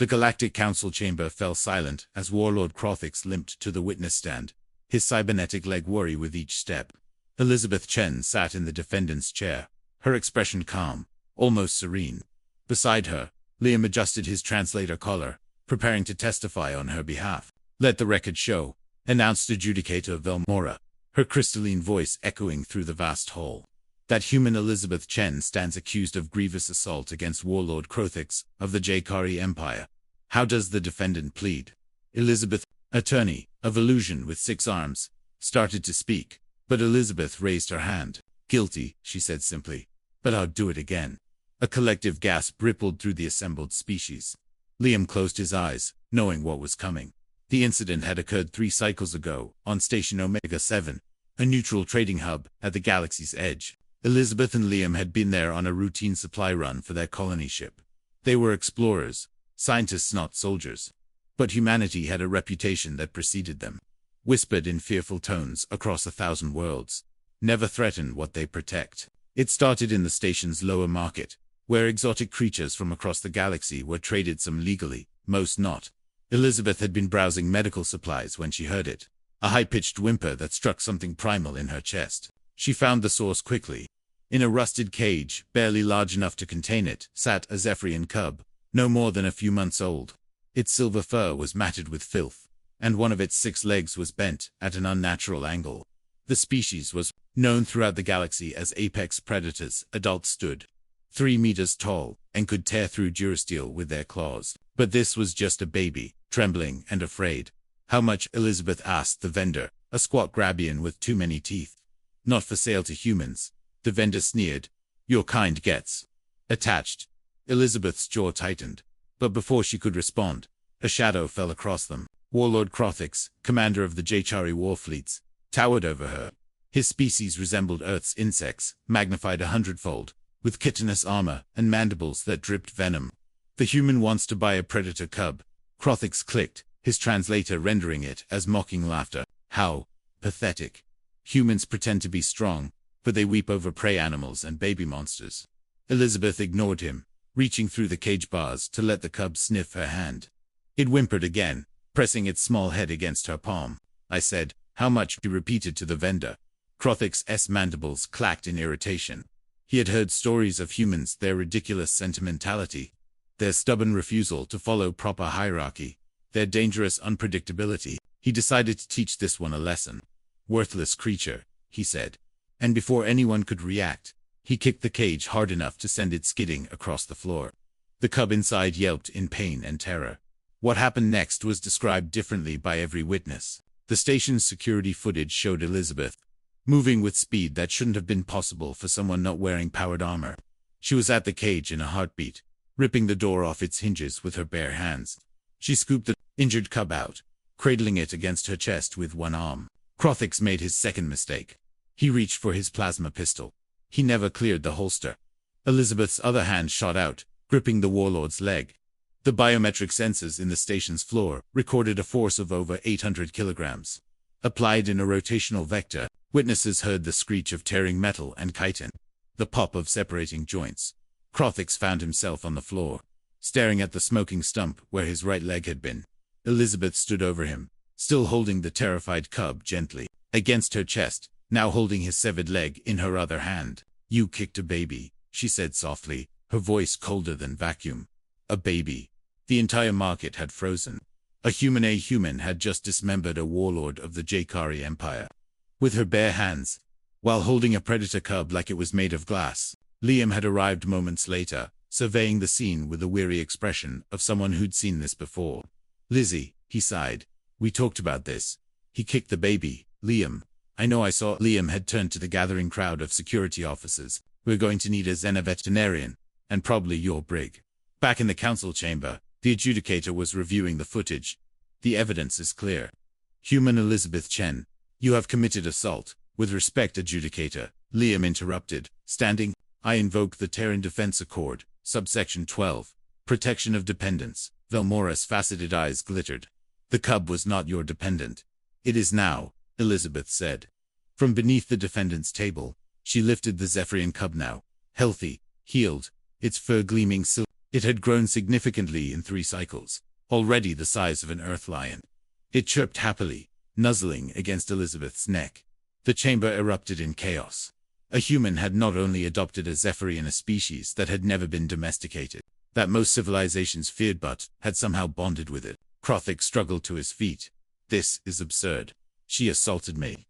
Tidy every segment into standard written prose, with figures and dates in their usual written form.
The Galactic Council chamber fell silent as Warlord Krothix limped to the witness stand, his cybernetic leg worry with each step. Elizabeth Chen sat in the defendant's chair, her expression calm, almost serene. Beside her, Liam adjusted his translator collar, preparing to testify on her behalf. "Let the record show," announced Adjudicator Velmora, her crystalline voice echoing through the vast hall, "that human Elizabeth Chen stands accused of grievous assault against Warlord Krothix of the Jaykari Empire. How does the defendant plead?" Elizabeth, attorney, of illusion with 6 arms, started to speak, but Elizabeth raised her hand. "Guilty," she said simply, "but I'll do it again." A collective gasp rippled through the assembled species. Liam closed his eyes, knowing what was coming. The incident had occurred 3 cycles ago, on Station Omega-7, a neutral trading hub at the galaxy's edge. Elizabeth and Liam had been there on a routine supply run for their colony ship. They were explorers, scientists not soldiers. But humanity had a reputation that preceded them, whispered in fearful tones across 1,000 worlds. Never threaten what they protect. It started in the station's lower market, where exotic creatures from across the galaxy were traded, some legally, most not. Elizabeth had been browsing medical supplies when she heard it, a high-pitched whimper that struck something primal in her chest. She found the source quickly. In a rusted cage, barely large enough to contain it, sat a Zephyrian cub, no more than a few months old. Its silver fur was matted with filth, and one of its 6 legs was bent at an unnatural angle. The species was known throughout the galaxy as apex predators. Adults stood 3 meters tall and could tear through durasteel with their claws. But this was just a baby, trembling and afraid. "How much?" Elizabeth asked the vendor, a squat Grabian with too many teeth. "Not for sale to humans," the vendor sneered. "Your kind gets attached." Elizabeth's jaw tightened, but before she could respond, a shadow fell across them. Warlord Krothix, commander of the Jaykari war fleets, towered over her. His species resembled Earth's insects, magnified 100-fold, with chitinous armor and mandibles that dripped venom. "The human wants to buy a predator cub," Krothix clicked, his translator rendering it as mocking laughter. "How pathetic. Humans pretend to be strong, but they weep over prey animals and baby monsters." Elizabeth ignored him, reaching through the cage bars to let the cub sniff her hand. It whimpered again, pressing its small head against her palm. "I said, how much?" he repeated to the vendor. Krothix's mandibles clacked in irritation. He had heard stories of humans, their ridiculous sentimentality, their stubborn refusal to follow proper hierarchy, their dangerous unpredictability. He decided to teach this one a lesson. "Worthless creature," he said. And before anyone could react, he kicked the cage hard enough to send it skidding across the floor. The cub inside yelped in pain and terror. What happened next was described differently by every witness. The station's security footage showed Elizabeth moving with speed that shouldn't have been possible for someone not wearing powered armor. She was at the cage in a heartbeat, ripping the door off its hinges with her bare hands. She scooped the injured cub out, cradling it against her chest with one arm. Krothix made his second mistake. He reached for his plasma pistol. He never cleared the holster. Elizabeth's other hand shot out, gripping the warlord's leg. The biometric sensors in the station's floor recorded a force of over 800 kilograms. Applied in a rotational vector, witnesses heard the screech of tearing metal and chitin, the pop of separating joints. Krothix found himself on the floor, staring at the smoking stump where his right leg had been. Elizabeth stood over him, still holding the terrified cub gently against her chest, now holding his severed leg in her other hand. "You kicked a baby," she said softly, her voice colder than vacuum. A baby. The entire market had frozen. A human had just dismembered a warlord of the Jaykari Empire. With her bare hands, while holding a predator cub like it was made of glass. Liam had arrived moments later, surveying the scene with the weary expression of someone who'd seen this before. "Lizzie," he sighed. "We talked about this. He kicked the baby, Liam. I know I saw." Liam had turned to the gathering crowd of security officers. "We're going to need a Xena veterinarian, and probably your brig." Back in the council chamber, the adjudicator was reviewing the footage. "The evidence is clear. Human Elizabeth Chen, you have committed assault." "With respect, adjudicator," Liam interrupted, standing. "I invoke the Terran Defense Accord, subsection 12, protection of dependents." Velmora's faceted eyes glittered. "The cub was not your dependent." "It is now," Elizabeth said. From beneath the defendant's table, she lifted the Zephyrian cub now, healthy, healed, its fur gleaming silver. It had grown significantly in 3 cycles, already the size of an earth lion. It chirped happily, nuzzling against Elizabeth's neck. The chamber erupted in chaos. A human had not only adopted a Zephyrian, a species that had never been domesticated, that most civilizations feared, but had somehow bonded with it. Krothic struggled to his feet. This is absurd. She assaulted me.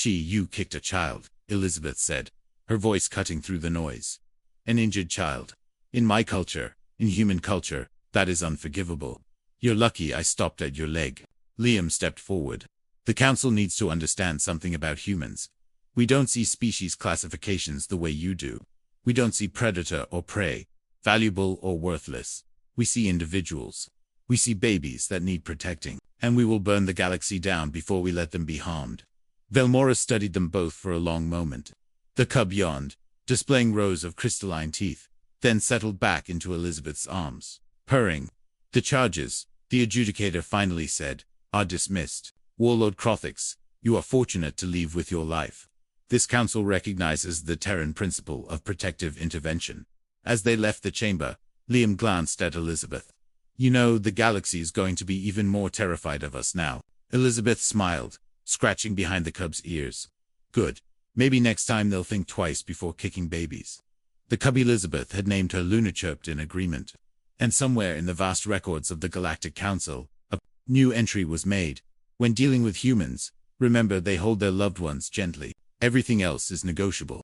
You kicked a child, Elizabeth said, her voice cutting through the noise. An injured child. In my culture, in human culture, that is unforgivable. You're lucky I stopped at your leg. Liam stepped forward. The council needs to understand something about humans. We don't see species classifications the way you do. We don't see predator or prey, valuable or worthless. We see individuals. We see babies that need protecting, and we will burn the galaxy down before we let them be harmed. Velmora studied them both for a long moment. The cub yawned, displaying rows of crystalline teeth, then settled back into Elizabeth's arms, purring. The charges, the adjudicator finally said, are dismissed. Warlord Krothix, you are fortunate to leave with your life. This council recognizes the Terran principle of protective intervention. As they left the chamber, Liam glanced at Elizabeth. You know, the galaxy is going to be even more terrified of us now. Elizabeth smiled, scratching behind the cub's ears. Good. Maybe next time they'll think twice before kicking babies. The cub Elizabeth had named her Luna chirped in agreement. And somewhere in the vast records of the Galactic Council, a new entry was made. When dealing with humans, remember they hold their loved ones gently. Everything else is negotiable.